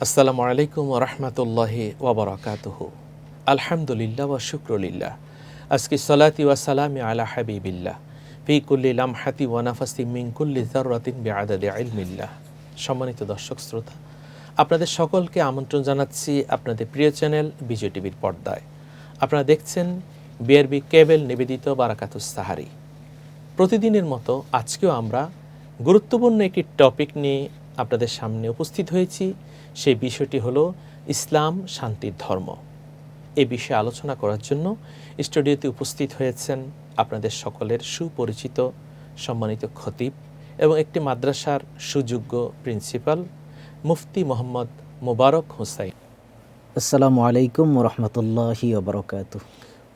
আসসালামু আলাইকুম ওয়া রাহমাতুল্লাহি ওয়া বারাকাতুহু। আলহামদুলিল্লাহ ওয়া শুকরুলিল্লাহ। আজকে সালাতি ওয়া সালামি আলা হাবিবিল্লাহ ফি কুল্লি লামহাতি ওয়া নাফাসি মিন কুল্লি যাররাতিন বিআদাদি ইলমিল্লাহ। সম্মানিত দর্শক শ্রোতা, আপনাদের সকলকে আমন্ত্রণ জানাচ্ছি আপনাদের প্রিয় চ্যানেল বিজয় টিভির পর্দায়। আপনারা দেখছেন বিআরবি কেবল নিবেদিত বারাকাতুস সাহারি। প্রতিদিনের মতো আজকেও আমরা গুরুত্বপূর্ণ একটি টপিক নিয়ে আপনাদের সামনে উপস্থিত হয়েছি। সেই বিষয়টি হলো ইসলাম শান্তির ধর্ম। এই বিষয়ে আলোচনা করার জন্য স্টুডিওতে উপস্থিত হয়েছেন আপনাদের সকলের সুপরিচিত সম্মানিত খতিব এবং একটি মাদ্রাসার সুযোগ্য প্রিন্সিপাল মুফতি মোহাম্মদ মোবারক হোসাইন। আসসালামু আলাইকুম ওয়া রাহমাতুল্লাহি ওয়া বারাকাতুহু।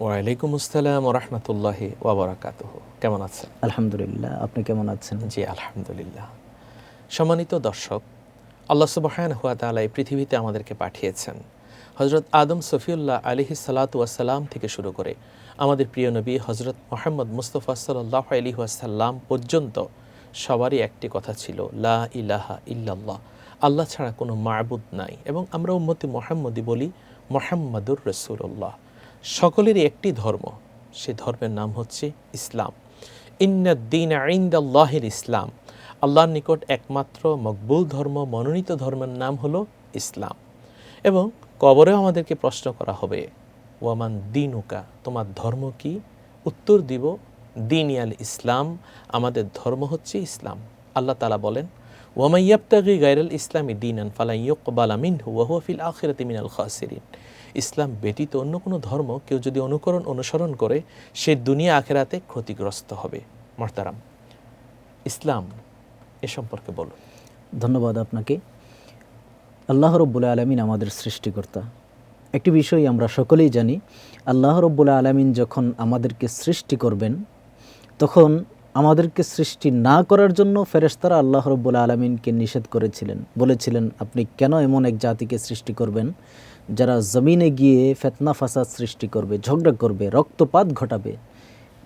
ওয়ালাইকুম আসসালাম ওয়া রাহমাতুল্লাহি ওয়া বারাকাতুহু। কেমন আছেন? আলহামদুলিল্লাহ, আপনি কেমন আছেন? জি আলহামদুলিল্লাহ। সম্মানিত দর্শক, আল্লাহ সুবহানাহু ওয়া তাআলা এই পৃথিবীতে আমাদেরকে পাঠিয়েছেন হযরত আদম সফিউল্লাহ আলাইহিস সালাতু ওয়াস সালাম থেকে শুরু করে আমাদের প্রিয় নবী হযরত মুহাম্মদ মুস্তাফা সাল্লাল্লাহু আলাইহি ওয়াসাল্লাম পর্যন্ত সবারই একটি কথা ছিল, লা ইলাহা ইল্লাল্লাহ, আল্লাহ ছাড়া কোনো মাবুদ নাই। এবং আমরা উম্মতে মুহাম্মদী বলি মুহাম্মাদুর রাসূলুল্লাহ। সকলেরই একটি ধর্ম, সে ধর্মের নাম হচ্ছে ইসলাম। ইন্নাদ-দীনা ইনদাল্লাহিল ইসলাম, আল্লাহর নিকট একমাত্র মকবুল ধর্ম, মনোনীত ধর্মের নাম হলো ইসলাম। এবং কবরেও আমাদেরকে প্রশ্ন করা হবে, ওয়ামান দিনুকা, তোমার ধর্ম কি? উত্তর দিব, দীনিয়াল ইসলাম, আমাদের ধর্ম হচ্ছে ইসলাম। আল্লাহ তাআলা বলেন, ওয়ামান ইয়াবতাগি গায়রাল ইসলামি দীনান ফালা ইউকবালা মিনহু ওয়া হুয়া ফিল আখিরাতি মিনাল খাসিরিন। ইসলাম ব্যতীত অন্য কোনো ধর্ম কেউ যদি অনুসরণ করে, সে দুনিয়া আখিরাতে ক্ষতিগ্রস্ত হবে। মুহতারাম, ইসলাম এ সম্পর্কে বলুন। ধন্যবাদ আপনাকে। আল্লাহ রাব্বুল আলামিন আমাদের সৃষ্টিকর্তা। একটি বিষয় আমরা সকলেই জানি, আল্লাহ রাব্বুল আলামিন যখন আমাদেরকে সৃষ্টি করবেন, তখন আমাদেরকে সৃষ্টি না করার জন্য ফেরেশতারা আল্লাহ রাব্বুল আলামিনকে নিষেধ করেছিলেন, বলেছিলেন আপনি কেন এমন এক জাতিকে সৃষ্টি করবেন যারা জমিনে গিয়ে ফিতনা ফাসাদ সৃষ্টি করবে, ঝগড়া করবে, রক্তপাত ঘটাবে।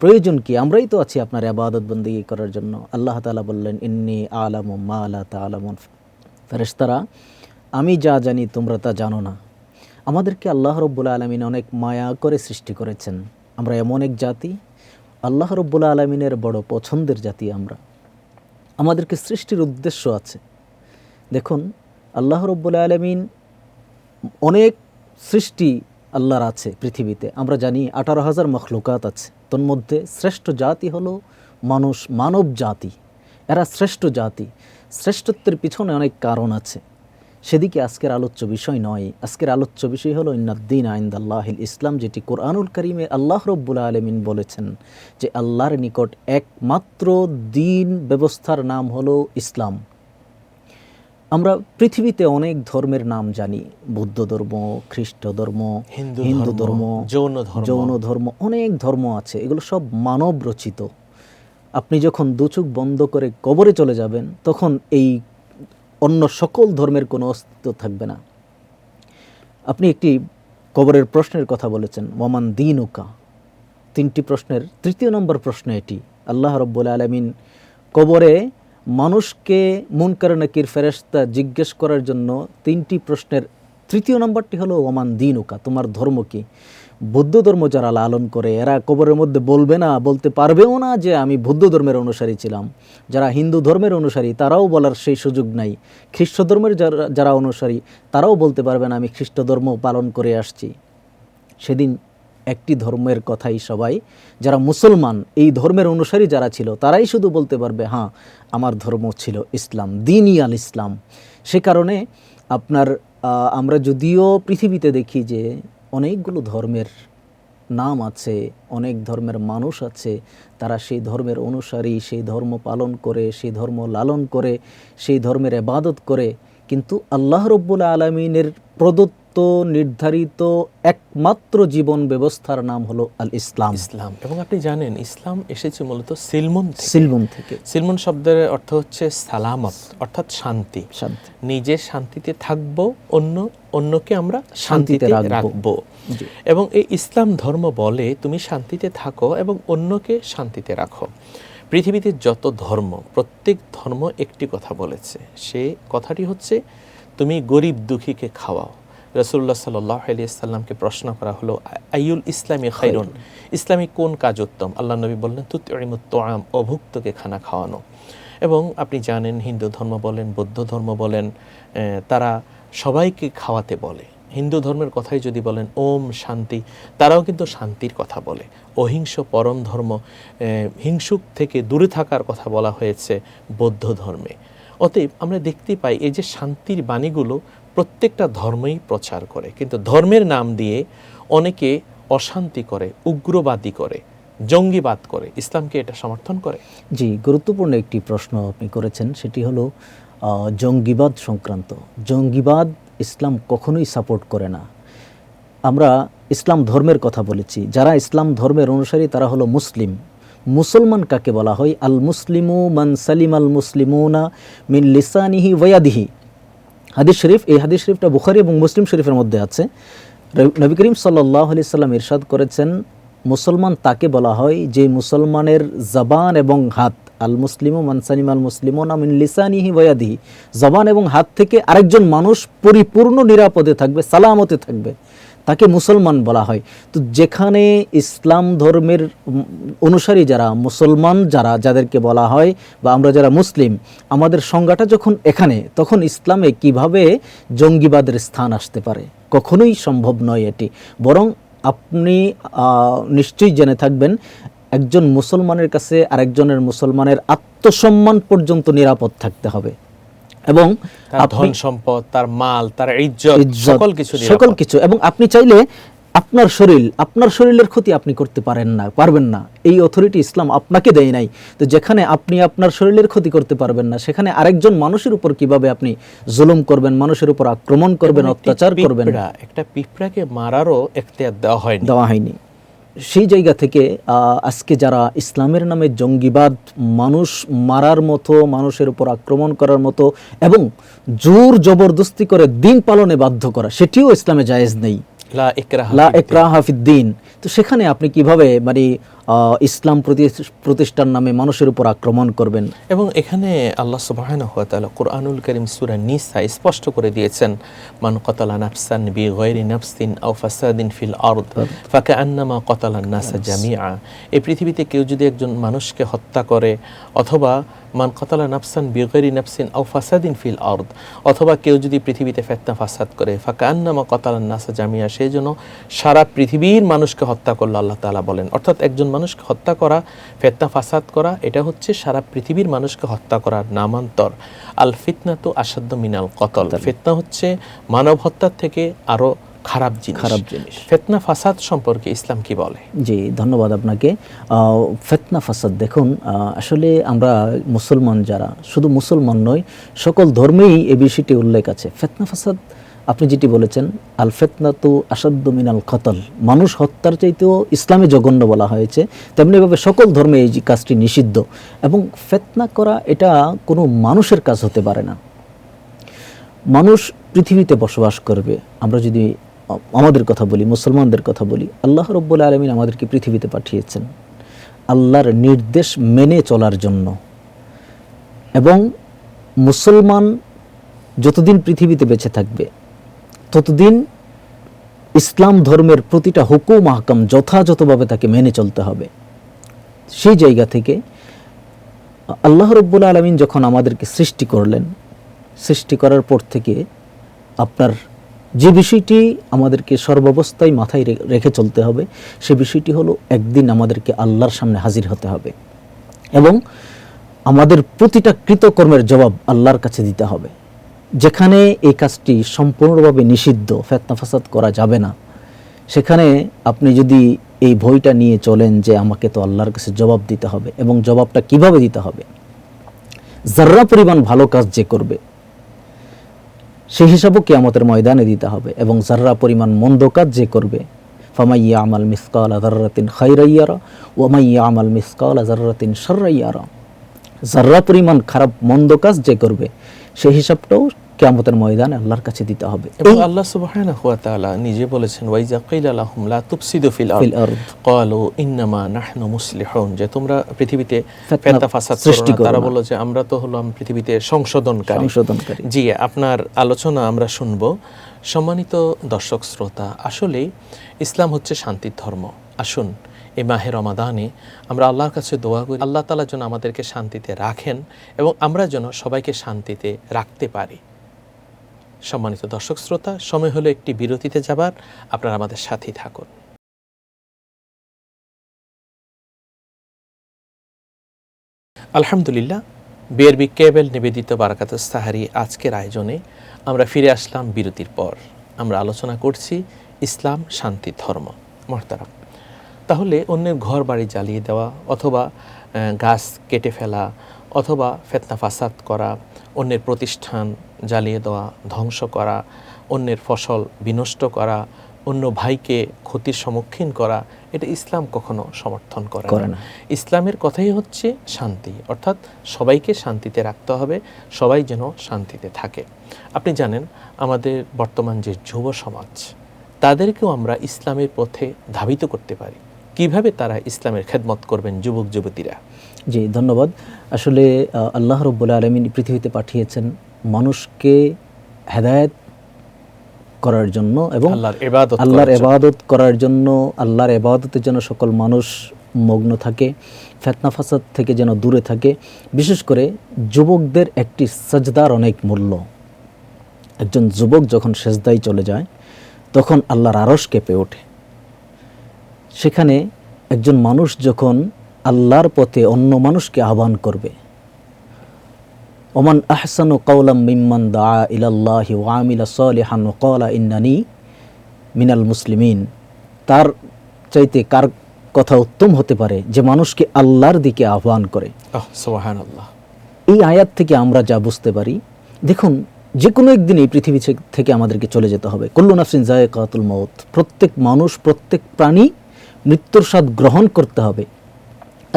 প্রয়োজন কি? আমরাই তো আছি আপনার ইবাদত বন্দেগী করার জন্য। আল্লাহ তাআলা বললেন, ইন্নী আলামু মা লা তা'লামুন। ফেরেশতারা, আমি যা জানি তোমরা তা জানো না। আমাদেরকে আল্লাহ রাব্বুল আলামিন অনেক মায়া করে সৃষ্টি করেছেন। আমরা এমন এক জাতি, আল্লাহ রাব্বুল আলামিনের বড় পছন্দের জাতি আমরা। আমাদেরকে সৃষ্টির উদ্দেশ্য আছে। দেখুন, আল্লাহ রাব্বুল আলামিন অনেক সৃষ্টি আল্লাহর আছে পৃথিবীতে। আমরা জানি 18,000 মখলুকাত আছে। তন্মধ্যে শ্রেষ্ঠ জাতি হলো মানুষ, মানব জাতি। এরা শ্রেষ্ঠ জাতি। শ্রেষ্ঠত্বের পিছনে অনেক কারণ আছে, সেদিকে আজকের আলোচ্য বিষয় নয়। আজকের আলোচ্য বিষয় হলো ইন্নাদ-দীনা ইনদাল্লাহিল ইসলাম, যেটি কোরআনুল কারীমে আল্লাহ রাব্বুল আলামিন বলেছেন যে আল্লাহর নিকট একমাত্র দিন ব্যবস্থার নাম হলো ইসলাম। আমরা পৃথিবীতে অনেক ধর্মের নাম জানি, বৌদ্ধ ধর্ম, খ্রিস্ট ধর্ম, হিন্দু ধর্ম, জৈন ধর্ম, অনেক ধর্ম আছে। এগুলো সব মানব রচিত। আপনি যখন দুচোখ বন্ধ করে কবরে চলে যাবেন, তখন এই অন্য সকল ধর্মের কোনো অস্তিত্ব থাকবে না। আপনি একটি কবরের প্রশ্নের কথা বলেছেন, ওয়ামান দীনুকা। 3টি প্রশ্নের 3য় নম্বর প্রশ্ন এটি। আল্লাহ রাব্বুল আলামিন কবরে মানুষকে মুনকার নাকির ফেরেশতা জিজ্ঞেস করার জন্য 3টি প্রশ্নের 3য় নম্বরটি হলো ওয়ামান দীনুকা, তোমার ধর্ম কি? বৌদ্ধ ধর্ম যারা লালন করে, এরা কবরের মধ্যে বলবে না, বলতে পারবেও না যে আমি বৌদ্ধ ধর্মের অনুসারী ছিলাম। যারা হিন্দু ধর্মের অনুসারী, তারাও বলার সেই সুযোগ নাই। খ্রিস্ট ধর্মের যারা অনুসারী, তারাও বলতে পারবে না আমি খ্রিস্ট ধর্ম পালন করে আসছি। সেদিন একটি ধর্মের কথাই সবাই, যারা মুসলমান, এই ধর্মের অনুসারী যারা ছিল, তারাই শুধু বলতে পারবে, হ্যাঁ আমার ধর্ম ছিল ইসলাম, দীনই আল ইসলাম। সে কারণে আমরা যদিও পৃথিবীতে দেখি যে অনেকগুলো ধর্মের নাম আছে, অনেক ধর্মের মানুষ আছে, তারা সেই ধর্মের অনুসারী, সেই ধর্ম পালন করে, সেই ধর্ম লালন করে, সেই ধর্মের ইবাদত করে, কিন্তু আল্লাহ রাব্বুল আলামিনের প্রদত্ত নির্ধারিত একমাত্র জীবন ব্যবস্থার নাম হলো আল ইসলাম। ইসলাম। এবং আপনি জানেন ইসলাম এসেছে মূলত সিলমুন থেকে। সিলমুন শব্দের অর্থ হচ্ছে সালামত, অর্থাৎ শান্তি। নিজে শান্তিতে থাকবো, অন্যকে আমরা শান্তিতে রাখবো। এবং এই ইসলাম ধর্ম বলে তুমি শান্তিতে থাকো এবং অন্যকে শান্তিতে রাখো। পৃথিবীতে যত ধর্ম, প্রত্যেক ধর্ম একটি কথা বলেছে, সে কথাটি হচ্ছে তুমি গরিব দুঃখীকে খাওয়াও। রাসূলুল্লাহ সাল্লাল্লাহু আলাইহি সাল্লামকে প্রশ্ন করা হলো, আইয়ুল ইসলামি খায়রুন, ইসলামী কোন কাজ উত্তম? আল্লাহ নবী বললেন, তুতঈমুত তুআম, অভুক্তকে খানা খাওয়ানো। এবং আপনি জানেন হিন্দু ধর্ম বলেন, বৌদ্ধ ধর্ম বলেন, তারা সবাইকে খাওয়াতে বলে। হিন্দু ধর্মের কথাই যদি বলেন ওম শান্তি, তারাও কিন্তু শান্তির কথা বলে। অহিংস পরম ধর্ম, হিংসুক থেকে দূরে থাকার কথা বলা হয়েছে বৌদ্ধ ধর্মে। অতএব আমরা দেখতে পাই এই যে শান্তির বাণীগুলো প্রত্যেকটা ধর্মই প্রচার করে, কিন্তু ধর্মের নাম দিয়ে অনেকে অশান্তি করে, উগ্রবাদী করে, জঙ্গিবাদ করে। ইসলামকে এটা সমর্থন করে? জি, গুরুত্বপূর্ণ একটি প্রশ্ন আপনি করেছেন, সেটি হলো জঙ্গিবাদ সংক্রান্ত। জঙ্গিবাদ ইসলাম কখনোই সাপোর্ট করে না। আমরা ইসলাম ধর্মের কথা বলেছি, যারা ইসলাম ধর্মের অনুসারী তারা হলো মুসলিম। মুসলমান কাকে বলা হয়? আল মুসলিমু মান সালিম আল মুসলিমুনা মিন লিসানিহি ওয়াদিহি। হাদিস শরীফ, এই হাদিস শরীফটা বুখারী এবং মুসলিম শরীফের মধ্যে আছে। নবী করিম সাল্লাল্লাহু আলাইহি সাল্লাম ইরশাদ করেছেন, মুসলমান তাকে বলা হয় যে মুসলমানের জবান এবং হাত, আল মুসলিমু মান সালিম আল মুসলিমুনা মিন লিসানিহি ওয়াদিহি, জবান এবং হাত থেকে আরেকজন মানুষ পরিপূর্ণ নিরাপদে থাকবে, সালামতে থাকবে, তাকে মুসলমান বলা হয়। তো যেখানে ইসলাম ধর্মের অনুসারী যারা, মুসলমান যারা, যাদেরকে বলা হয় বা আমরা যারা মুসলিম, আমাদের সংজ্ঞাটা যখন এখানে, তখন ইসলামে কিভাবে জঙ্গিবাদের স্থান আসতে পারে? কখনোই সম্ভব নয় এটি। বরং আপনি নিশ্চয়ই জেনে থাকবেন, একজন মুসলমানের কাছে আরেকজনের মুসলমানের আত্মসম্মান পর্যন্ত নিরাপদ থাকতে হবে, এবং তার ধন সম্পদ, তার মাল, তার ইজ্জত, সকল কিছু। এবং আপনি চাইলে আপনার শরীরের ক্ষতি আপনি করতে পারবেন না। এই অথরিটি ইসলাম আপনাকে দেয় নাই। তো যেখানে আপনি আপনার শরীরের ক্ষতি করতে পারবেন না, সেখানে আরেকজন মানুষের উপর কিভাবে আপনি জুলুম করবেন, মানুষের উপর আক্রমণ করবেন, অত্যাচার করবেন? একটা পিঁপড়াকে মারারও এখতিয়ার দেওয়া হয়নি। সেই জায়গা থেকে আজকে যারা ইসলামের নামে জঙ্গিবাদ, মানুষ মারার মতো, মানুষের উপর আক্রমণ করার মতো এবং জোর জবরদস্তি করে দিন পালনে বাধ্য করা, সেটিও ইসলামে জায়েজ নেই। লা ইকরাহা ফিদ্দিন। তো সেখানে আপনি কিভাবে ইসলাম প্রতিষ্ঠার নামে মানুষের উপর আক্রমণ করবেন? এবং এখানে আল্লাহ সুবহানাহু ওয়া তাআলা কুরআনুল কারীম সূরা নিসা স্পষ্ট করে দিয়েছেন, মান কাতালা নাফসান বিগাইরি নাফসিন আও ফাসাদিন ফিল আরদ ফাকান্নামা কাতালান নাসা জামিআ। এই পৃথিবীতে কেউ যদি একজন মানুষকে হত্যা করে, অথবা মান কাতালা নাফসান বিগাইরি নাফসিন আও ফাসাদিন ফিল আরদ, অথবা কেউ যদি পৃথিবীতে ফিতনা ফাসাদ করে, ফাকান্নামা কাতালান নাসা জামিআ, সেই জন্য সারা পৃথিবীর মানুষকে হত্যা করলো, আল্লাহ তাআলা বলেন। অর্থাৎ একজন মানুষকে হত্যা করা, ফিতনা ফাসাদ করা, এটা হচ্ছে সারা পৃথিবীর মানুষকে হত্যা করার নামান্তর। আল ফিতনাতু আশাদ্দু মিনাল কতল। ফিতনা হচ্ছে মানব হত্যার থেকে আরো খারাপ জিনিস। ফিতনা ফাসাদ সম্পর্কে ইসলাম কি বলে? জি, ধন্যবাদ আপনাকে। ফিতনা ফাসাদ, দেখুন, আসলে আমরা মুসলমান যারা, শুধু মুসলমান নয়, সকল ধর্মেই এই বিষয়টি উল্লেখ আছে। ফিতনা ফাসাদ আপনি যেটি বলেছেন, আল ফিতনাতু আশাদ্দু মিনাল কতল, মানুষ হত্যার চাইতেও ইসলামে জঘন্য বলা হয়েছে। তেমনিভাবে সকল ধর্মে এই কাজটি নিষিদ্ধ। এবং ফিতনা করা এটা কোনো মানুষের কাজ হতে পারে না। মানুষ পৃথিবীতে বসবাস করবে। আমরা যদি আমাদের কথা বলি, মুসলমানদের কথা বলি, আল্লাহ রাব্বুল আলামিন আমাদেরকে পৃথিবীতে পাঠিয়েছেন আল্লাহর নির্দেশ মেনে চলার জন্য। এবং মুসলমান যতদিন পৃথিবীতে বেঁচে থাকবে, ততদিন ইসলাম ধর্মের প্রতিটা হুকুম আহকাম যথাযথভাবে তাকে মেনে চলতে হবে। সেই জায়গা থেকে আল্লাহ রাব্বুল আলামিন যখন আমাদেরকে সৃষ্টি করলেন, সৃষ্টি করার পর থেকে আপনার যে বিষয়টি আমাদেরকে সর্বাবস্থায় মাথায় রেখে চলতে হবে, সে বিষয়টি হলো একদিন আমাদেরকে আল্লাহর সামনে হাজির হতে হবে এবং আমাদের প্রতিটা কৃতকর্মের জবাব আল্লাহর কাছে দিতে হবে। যেখানে এই কাজটি সম্পূর্ণভাবে নিষিদ্ধ, ফিতনা ফাসাদ করা যাবে না, সেখানে আপনি যদি এই ভয়টা নিয়ে চলেন যে আমাকে তো আল্লাহর কাছে জবাব দিতে হবে, এবং জবাবটা কিভাবে দিতে হবে, যার্রা পরিমাণ ভালো কাজ যে করবে সেই হিসাবও কিয়ামতের ময়দানে দিতে হবে, এবং যার্রা পরিমাণ মন্দ কাজ যে করবে, ফামান ইয়ামাল মিসকালা যাররাতিন খায়রান ইয়ারা ওয়া মান ইয়ামাল মিসকালা যাররাতিন শাররান ইয়ারা, যার্রা পরিমাণ খারাপ মন্দ কাজ যে করবে সেই হিসাবটাও কিয়ামতের ময়দানে আল্লাহর কাছে দিতে হবে। এবং আল্লাহ সুবহানাহু ওয়া তাআলা নিজে বলেছেন, ওয়াইজা কিলা লাহুম লা তুফসিদু ফিল আরদ ক্বালু ইন্নামা নাহনু মুসলিহুন, যে তোমরা পৃথিবীতে ফিতনা ফাসাদ সৃষ্টি করো না। তারা বলল যে আমরা তো হলাম পৃথিবীতে সংশোধনকারী। জি, আপনার আলোচনা আমরা শুনব। সম্মানিত দর্শক শ্রোতা, আসলে ইসলাম হচ্ছে শান্তির ধর্ম। আসুন এই মাহে রমাদানে আমরা আল্লাহর কাছে দোয়া করি, আল্লাহ তাআলা যেন আমাদেরকে শান্তিতে রাখেন এবং আমরা যেন সবাইকে শান্তিতে রাখতে পারি। সম্মানিত দর্শক শ্রোতা, সময় হলো একটি বিরতিতে যাবার, আপনারা আমাদের সাথেই থাকুন। আলহামদুলিল্লাহ, বিআরবি কেবল নিবেদিত বারাকাতুস সাহারি আজকের আয়োজনে আমরা ফিরে আসলাম বিরতির পর। আমরা আলোচনা করছি ইসলাম শান্তির ধর্ম। মুহতারাম, তাহলে অন্যের ঘর বাড়ি জ্বালিয়ে দেওয়া অথবা গাছ কেটে ফেলা অথবা ফিতনা ফাসাদ করা, অন্যের প্রতিষ্ঠান জ্বালিয়ে দেওয়া, ধ্বংস করা, অন্যের ফসল বিনষ্ট করা, অন্য ভাইকে ক্ষতির সম্মুখীন করা, এটা ইসলাম কখনো সমর্থন করে না। ইসলামের কথাই হচ্ছে শান্তি, অর্থাৎ সবাইকে শান্তিতে রাখতে হবে, সবাই যেন শান্তিতে থাকে। আপনি জানেন আমাদের বর্তমান যে যুব সমাজ, তাদেরকেও আমরা ইসলামের পথে ধাবিত করতে পারি। কিভাবে তারা ইসলামের খেদমত করবেন যুবক যুবতীরা? জি, ধন্যবাদ। আসলে আল্লাহ রাব্বুল আলামিন পৃথিবীতে পাঠিয়েছেন মানুষকে হেদায়েত করার জন্য এবং আল্লাহর ইবাদত করার জন্য, আল্লাহর ইবাদতের জন্য সকল মানুষ মগ্ন থাকে, ফিতনা ফাসাদ থেকে যেন দূরে থাকে। বিশেষ করে যুবকদের একটি সাজদার অনেক মূল্য। একজন যুবক যখন সেজদায় চলে যায় তখন আল্লাহর আরশ কেঁপে ওঠে। সেখানে একজন মানুষ যখন আল্লাহর পথে অন্য মানুষকে আহ্বান করবে, ওমান আহসানু কাওলাম মিম্মান দাআ ইলাল্লাহি ওয়া আমিলা সালিহান ওয়া ক্বালা ইন্নানি মিনাল মুসলিমিন, তার চাইতে কার কথা উত্তম হতে পারে যে মানুষকে আল্লাহর দিকে আহ্বান করে। সুবহানাল্লাহ। এই আয়াত থেকে আমরা যা বুঝতে পারি, দেখুন যে কোনো একদিন এই পৃথিবী থেকে আমাদেরকে চলে যেতে হবে। কুল্লু নাফসিন যায়কাতুল মাউত, প্রত্যেক মানুষ, প্রত্যেক প্রাণী মৃত্যুর স্বাদ গ্রহণ করতে হবে।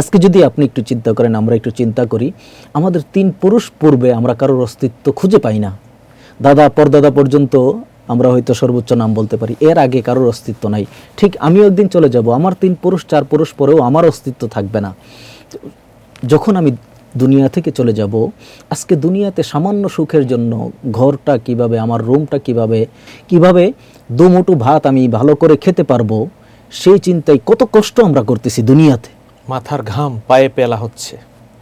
আজকে যদি আপনি একটু চিন্তা করেন, আমরা একটু চিন্তা করি, আমাদের 3 পুরুষ পূর্বে আমরা কারোর অস্তিত্ব খুঁজে পাই না। দাদা পরদাদা পর্যন্ত আমরা হয়তো সর্বোচ্চ নাম বলতে পারি, এর আগে কারোর অস্তিত্ব নাই। ঠিক আমিও একদিন চলে যাব, আমার 3 পুরুষ 4 পুরুষ পরেও আমার অস্তিত্ব থাকবে না। যখন আমি দুনিয়া থেকে চলে যাব, আজকে দুনিয়াতে সামান্য সুখের জন্য ঘরটা কিভাবে, আমার রুমটা কিভাবে দুমুঠো ভাত আমি ভালো করে খেতে পারবো, সেই চিন্তায় কত কষ্ট আমরা করতেছি দুনিয়াতে। মাথার ঘাম পায়ে পেলা হচ্ছে,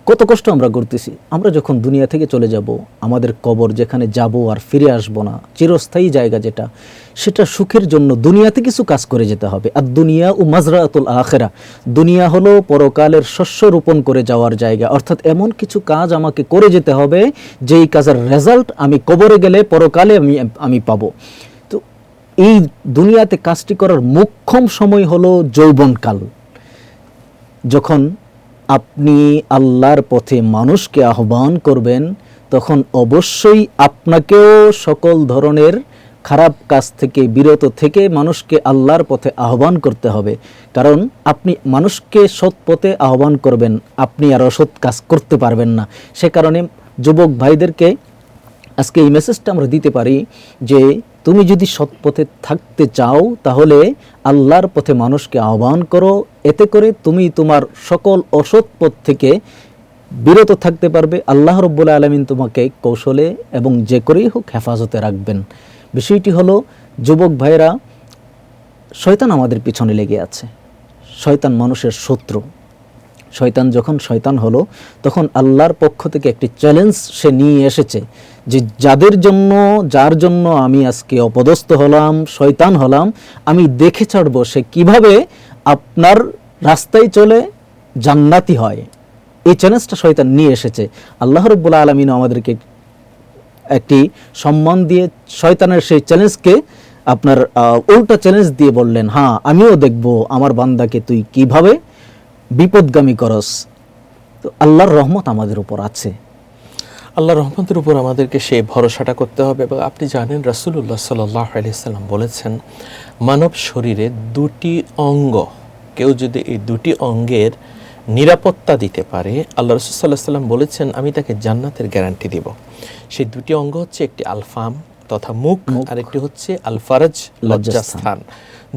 কত কষ্ট আমরা করতেছি। আমরা যখন দুনিয়া থেকে চলে যাব, আমাদের কবর যেখানে যাব আর ফিরে আসবো না, চিরস্থায়ী জায়গা যেটা, সেটা সুখের জন্য দুনিয়াতে কিছু কাজ করে যেতে হবে। আর দুনিয়া ও মাজরাতুল আখিরা, দুনিয়া হলো পরকালের শস্য রোপণ করে যাওয়ার জায়গা। অর্থাৎ এমন কিছু কাজ আমাকে করে যেতে হবে যেই কাজের রেজাল্ট আমি কবরে গেলে পরকালে আমি পাবো। তো এই দুনিয়াতে কাজটি করার মোক্ষম সময় হলো যৌবনকাল। যখন আপনি আল্লাহর পথে মানুষকে আহ্বান করবেন, তখন অবশ্যই আপনাকেও সকল ধরনের খারাপ কাজ থেকে বিরত থেকে মানুষকে আল্লাহর পথে আহ্বান করতে হবে। কারণ আপনি মানুষকে সৎ পথে আহ্বান করবেন, আপনি আর অসৎ কাজ করতে পারবেন না। সে কারণে যুবক ভাইদেরকে আজকে এই মেসেজটা আমরা দিতে পারি যে তুমি যদি সৎ পথে থাকতে চাও, তাহলে আল্লাহর পথে মানুষকে আহ্বান করো। এতে করে তুমি তোমার সকল অসৎ পথ থেকে বিরত থাকতে পারবে। আল্লাহ রাব্বুল আলামিন তোমাকে কৌশলে এবং যে করেই হোক হেফাজতে রাখবেন। বিষয়টি হলো, যুবক ভাইরা, শয়তান আমাদের পিছনে লেগে আছে। শয়তান মানুষের শত্রু। শয়তান যখন শয়তান হলো, তখন আল্লাহর পক্ষ থেকে একটি চ্যালেঞ্জ সে নিয়ে এসেছে যে যার জন্য আমি আজকে অপদস্থ হলাম, শয়তান হলাম, আমি দেখে ছাড়বো সে কিভাবে আপনার রাস্তায় চলে জান্নাতি হয়। এই চ্যালেঞ্জটা শয়তান নিয়ে এসেছে। আল্লাহ রাব্বুল আলামিন আমাদেরকে একটি সম্মান দিয়ে শয়তানের সেই চ্যালেঞ্জকে আপনার উল্টা চ্যালেঞ্জ দিয়ে বললেন, হ্যাঁ আমিও দেখব আমার বান্দাকে তুই কিভাবে বিপদগামী করস। তো আল্লাহর রহমত আমাদের উপর আছে। আল্লাহর রহমতের উপর আমাদেরকে সেই ভরসাটা করতে হবে। এবং আপনি জানেন রাসূলুল্লাহ সাল্লাল্লাহু আলাইহি সাল্লাম বলেছেন, মানব শরীরে 2টি অঙ্গ, কেউ যদি এই 2টি অঙ্গের নিরাপত্তা দিতে পারে, আল্লাহ রাসূল সাল্লাল্লাহু আলাইহি সাল্লাম বলেছেন আমি তাকে জান্নাতের গ্যারান্টি দিব। সেই দুটি অঙ্গ হচ্ছে একটি আলফাম তথা মুখ, আর একটি হচ্ছে আল ফারাজ লজ্জাস্থান।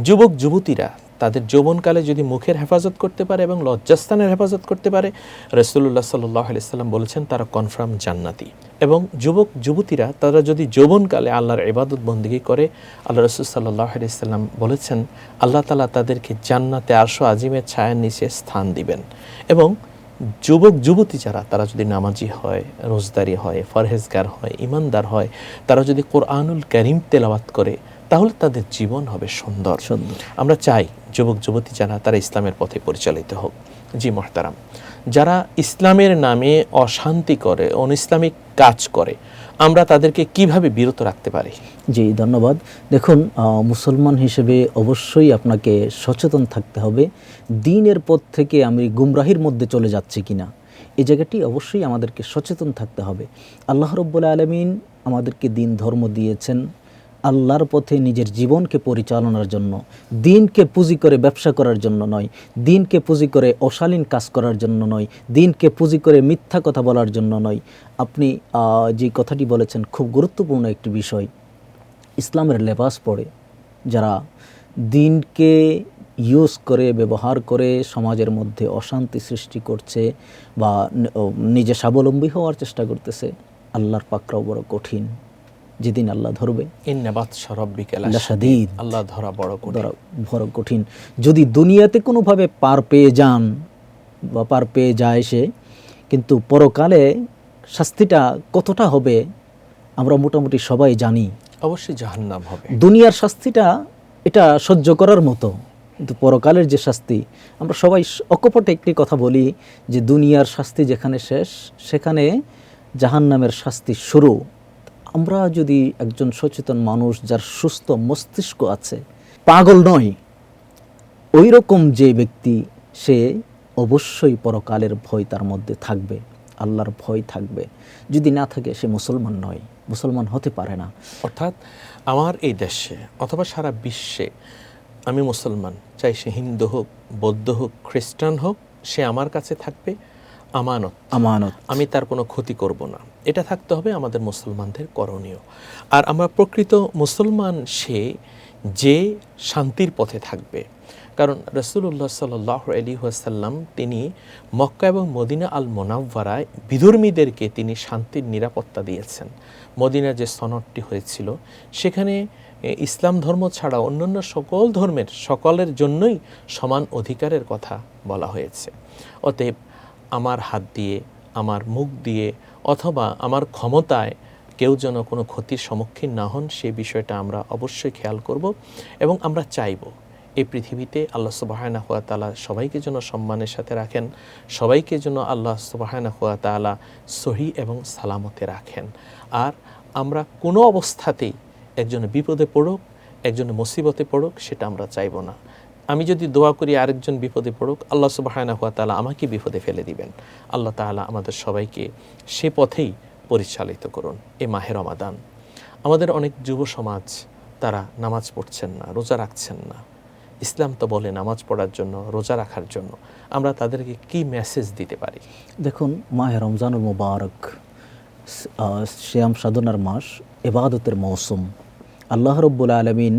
যুবক যুবতীরা তাদের যৌবনকালে যদি মুখের হেফাজত করতে পারে এবং লজ্জাস্থানের হেফাজত করতে পারে, রাসূলুল্লাহ সাল্লাল্লাহু আলাইহি সাল্লাম বলেছেন তারা কনফার্ম জান্নাতি। এবং যুবক যুবতীরা তারা যদি যৌবনকালে আল্লাহর ইবাদত বন্দেগী করে, আল্লাহ রাসূল সাল্লাল্লাহু আলাইহি সাল্লাম বলেছেন আল্লাহ তাআলা তাদেরকে জান্নাতে আরশ আজিমের ছায়ার নিচে স্থান দিবেন। এবং যুবক যুবতী যারা তারা যদি নামাজি হয়, রোজদারি হয়, ফরহেজগার হয়, ইমানদার হয়, তারা যদি কোরআনুল কারীম তেলাওয়াত করে, তাহলে তাদের জীবন হবে সুন্দর। আমরা চাই যুবক যুবতী যারা তারা ইসলামের পথে পরিচালিত হোক। জি মুহতারাম, যারা ইসলামের নামে অশান্তি করে, অনইসলামিক কাজ করে, আমরা তাদেরকে কিভাবে বিরত রাখতে পারি? জি ধন্যবাদ। দেখুন, মুসলমান হিসেবে অবশ্যই আপনাকে সচেতন থাকতে হবে দ্বীনের পথ থেকে আমি গুমরাহির মধ্যে চলে যাচ্ছি কিনা, এই জায়গাটি অবশ্যই আমাদেরকে সচেতন থাকতে হবে। আল্লাহ রাব্বুল আলামিন আমাদেরকে দ্বীন ধর্ম দিয়েছেন আল্লাহর পথে নিজের জীবনকে পরিচালনার জন্য, দ্বীনকে পুঁজি করে ব্যবসা করার জন্য নয়, দ্বীনকে পুঁজি করে অশালীন কাজ করার জন্য নয়, দ্বীনকে পুঁজি করে মিথ্যা কথা বলার জন্য নয়। আপনি যে কথাটি বলেছেন খুব গুরুত্বপূর্ণ একটি বিষয়। ইসলামের লেবাস পরে যারা দ্বীনকে ইউজ করে, ব্যবহার করে সমাজের মধ্যে অশান্তি সৃষ্টি করছে বা নিজে স্বাবলম্বী হওয়ার চেষ্টা করতেছে, আল্লাহর পাকড়াও বড় কঠিন। যেদিন আল্লাহ ধরবে, আল্লাহ ধরা বড় কঠিন। যদি দুনিয়াতে কোনোভাবে পার পেয়ে যান বা পার পেয়ে যায় সে, কিন্তু পরকালে শাস্তিটা কতটা হবে আমরা মোটামুটি সবাই জানি। অবশ্যই জাহান্নাম হবে। দুনিয়ার শাস্তিটা এটা সহ্য করার মতো, কিন্তু পরকালের যে শাস্তি, আমরা সবাই অকপটে একটি কথা বলি যে দুনিয়ার শাস্তি যেখানে শেষ সেখানে জাহান্নামের শাস্তি শুরু। আমরা যদি একজন সচেতন মানুষ যার সুস্থ মস্তিষ্ক আছে, পাগল নয়, ওই রকম যে ব্যক্তি, সে অবশ্যই পরকালের ভয় তার মধ্যে থাকবে, আল্লাহর ভয় থাকবে। যদি না থাকে সে মুসলমান নয়, মুসলমান হতে পারে না। অর্থাৎ আমার এই দেশে অথবা সারা বিশ্বে আমি মুসলমান, চাই সে হিন্দু হোক, বৌদ্ধ হোক, খ্রিস্টান হোক, সে আমার কাছে থাকবে আমানত। আমি তার কোনো ক্ষতি করব না, এটা থাকতে হবে আমাদের মুসলমানদের করণীয়। আর আমরা প্রকৃত মুসলমান সে যে শান্তির পথে থাকবে। কারণ রাসূলুল্লাহ সাল্লাল্লাহু আলাইহি ওয়াসাল্লাম তিনি মক্কা এবং মদিনা আল মুনাওয়ারায় বিধর্মীদেরকে তিনি শান্তির নিরাপত্তা দিয়েছেন। মদিনার যে সনদটি হয়েছিল সেখানে ইসলাম ধর্ম ছাড়া অন্যান্য সকল ধর্মের সকলের জন্যই সমান অধিকারের কথা বলা হয়েছে। অতএব আমার হাত দিয়ে, আমার মুখ দিয়ে অথবা আমার ক্ষমতায় কেউ যেন কোনো ক্ষতির সম্মুখীন না হন, সেই বিষয়টা আমরা অবশ্যই খেয়াল করব। এবং আমরা চাইব এই পৃথিবীতে আল্লাহ সুবহানাহু ওয়া তাআলা সবাইকে যেন সম্মানের সাথে রাখেন, সবাইকে যেন আল্লাহ সুবহানাহু ওয়া তাআলা সহি এবং সালামতে রাখেন। আর আমরা কোনো অবস্থাতেই একজন বিপদে পড়ুক, একজন মুসিবতে পড়ুক, সেটা আমরা চাইব না। আমি যদি দোয়া করি আরেকজন বিপদে পড়ুক, আল্লাহ সুবহানাহু ওয়া তাআলা আমাকে বিপদে ফেলে দিবেন। আল্লাহ তাআলা আমাদের সবাইকে সে পথেই পরিচালিত করুন। এই মাহে রমাদান আমাদের অনেক যুব সমাজ তারা নামাজ পড়ছেন না, রোজা রাখছেন না। ইসলাম তো বলে নামাজ পড়ার জন্য, রোজা রাখার জন্য। আমরা তাদেরকে কি মেসেজ দিতে পারি? দেখুন, মাহে রমজানুল মুবারক সিয়াম সাধনার মাস, ইবাদতের মৌসুম। আল্লাহ রাব্বুল আলামিন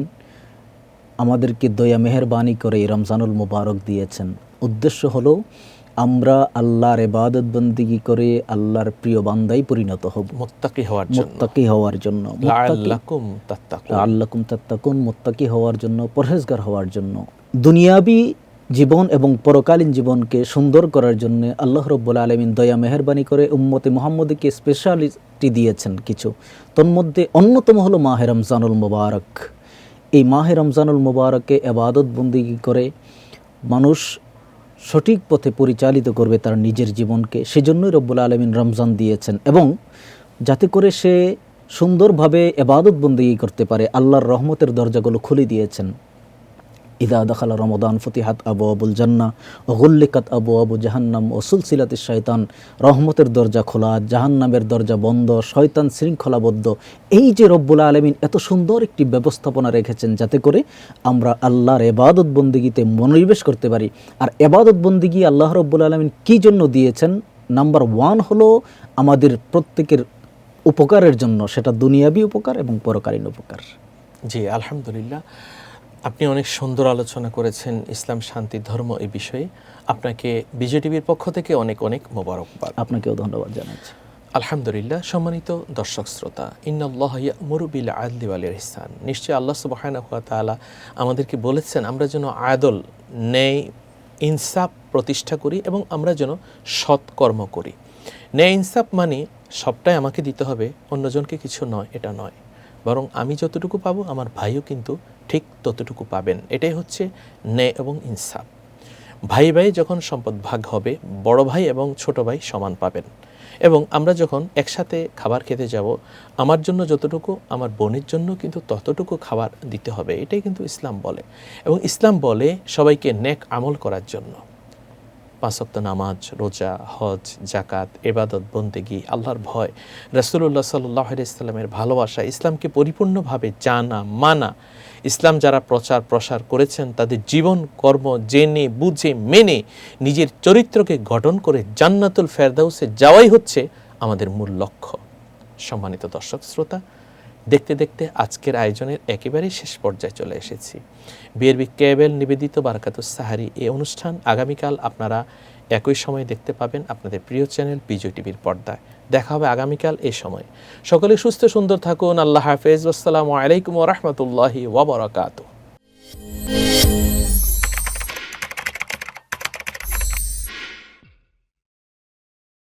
আমাদেরকে দয়া মেহেরবানি করে রমজানুল মুবারক দিয়েছেন। উদ্দেশ্য হলো আমরা আল্লাহর ইবাদত বন্দেগী করে আল্লাহর প্রিয় বান্দায় পরিণত হব, মুত্তাকি হওয়ার জন্য, লাআল্লাকুম তাত্তাকুন, মুত্তাকি হওয়ার জন্য, পরহেজগার হওয়ার জন্য। দুনিয়াবি জীবন এবং পরকালীন জীবনকে সুন্দর করার জন্য আল্লাহ রাব্বুল আলামিন দয়া মেহেরবানি করে উম্মতে মুহাম্মদকে স্পেশালিটি দিয়েছেন কিছু। তন্মধ্যে অন্যতম হলো মাহে রমজানুল মুবারক। এই মাহে রমজানুল মুবারকে ইবাদত বন্দেগী করে মানুষ সঠিক পথে পরিচালিত করবে তার নিজের জীবনকে। সেজন্যই রব্বুল আলামিন রমজান দিয়েছেন, এবং যাতে করে সে সুন্দরভাবে ইবাদত বন্দেগী করতে পারে আল্লাহর রহমতের দরজাগুলো খুলে দিয়েছেন। ইদা দাখালা রমাদান ফুতিহাত আবওয়াবুল জান্নাহ ওয়া গুল্লিকাত আবওয়াবু জাহান্নাম ওয়া সুলসিলাতিশ শাইতান। রহমতের দরজা খোলা, জাহান্নামের দরজা বন্ধ, শয়তান শৃঙ্খলাবদ্ধ। এই যে রব্বুল আলামিন এত সুন্দর একটি ব্যবস্থাপনা রেখেছেন যাতে করে আমরা আল্লাহর ইবাদত বন্দেগীতে মনোনিবেশ করতে পারি। আর ইবাদত বন্দেগী আল্লাহ রব্বুল আলামিন কী জন্য দিয়েছেন? নাম্বার 1 হলো আমাদের প্রত্যেকের উপকারের জন্য, সেটা দুনিয়াবি উপকার এবং পরকালীন উপকার। জি, আলহামদুলিল্লাহ, আপনি অনেক সুন্দর আলোচনা করেছেন ইসলাম, শান্তি, ধর্ম এই বিষয়ে। আপনাকে বিজয় টিভির পক্ষ থেকে অনেক অনেক মোবারকবাদ। আপনাকেও ধন্যবাদ জানাচ্ছি। আলহামদুলিল্লাহ, সম্মানিত দর্শক শ্রোতা, ইন্নাল্লাহা ইয়া'মুরু বিল আদলি ওয়াল ইহসান, নিশ্চয়ই আল্লাহ সুবহানাহু ওয়া তাআলা আমাদেরকে বলেছেন আমরা যেন আদল, ন্যায়, ইনসাফ প্রতিষ্ঠা করি এবং আমরা যেন সৎকর্ম করি। ন্যায় ইনসাফ মানে সবটাই আমাকে দিতে হবে, অন্যজনকে কিছু নয়, এটা নয়, বরং আমি যতটুকু পাবো আমার ভাইও কিন্তু ঠিক ততটুকু পাবেন। এটাই হচ্ছে ন্যায় এবং ইনসাফ। ভাই ভাই যখন সম্পদ ভাগ হবে, বড় ভাই এবং ছোট ভাই সমান পাবেন। এবং আমরা যখন একসাথে খাবার খেতে যাব, আমার জন্য যতটুকু আমার বোনের জন্য কিন্তু ততটুকু খাবার দিতে হবে। এটাই কিন্তু ইসলাম বলে। এবং ইসলাম বলে সবাইকে নেক আমল করার জন্য। 5 ওয়াক্ত নামাজ, রোজা, হজ, জাকাত, ইবাদত, বন্দেগি, আল্লাহর ভয়, রাসূলুল্লাহ সাল্লাল্লাহু আলাইহি ওয়াসাল্লামের ভালোবাসা, ইসলামকে পরিপূর্ণভাবে জানা, মানা, ইসলাম যারা প্রচার প্রসার করেছেন তাদের জীবন কর্ম জেনে বুঝে মেনে নিজের চরিত্রকে গঠন করে জান্নাতুল ফেরদাউসে যাওয়াই হচ্ছে আমাদের মূল লক্ষ্য। সম্মানিত দর্শক শ্রোতা, দেখতে দেখতে আজকের আয়োজনের একেবারেই শেষ পর্যায়ে চলে এসেছি। বিআরবি কেবল নিবেদিত বারাকাতুস সাহারি এই অনুষ্ঠান আগামীকাল আপনারা একই সময়ে দেখতে পাবেন আপনাদের প্রিয় চ্যানেল বিজয় টিভির পর্দায়। দেখা হবে আগামীকাল এই সময়। সকলে সুস্থ সুন্দর থাকুন। আল্লাহ হাফেজ। আসসালামু আলাইকুম ওয়া রাহমাতুল্লাহি ওয়া বারাকাতুহু।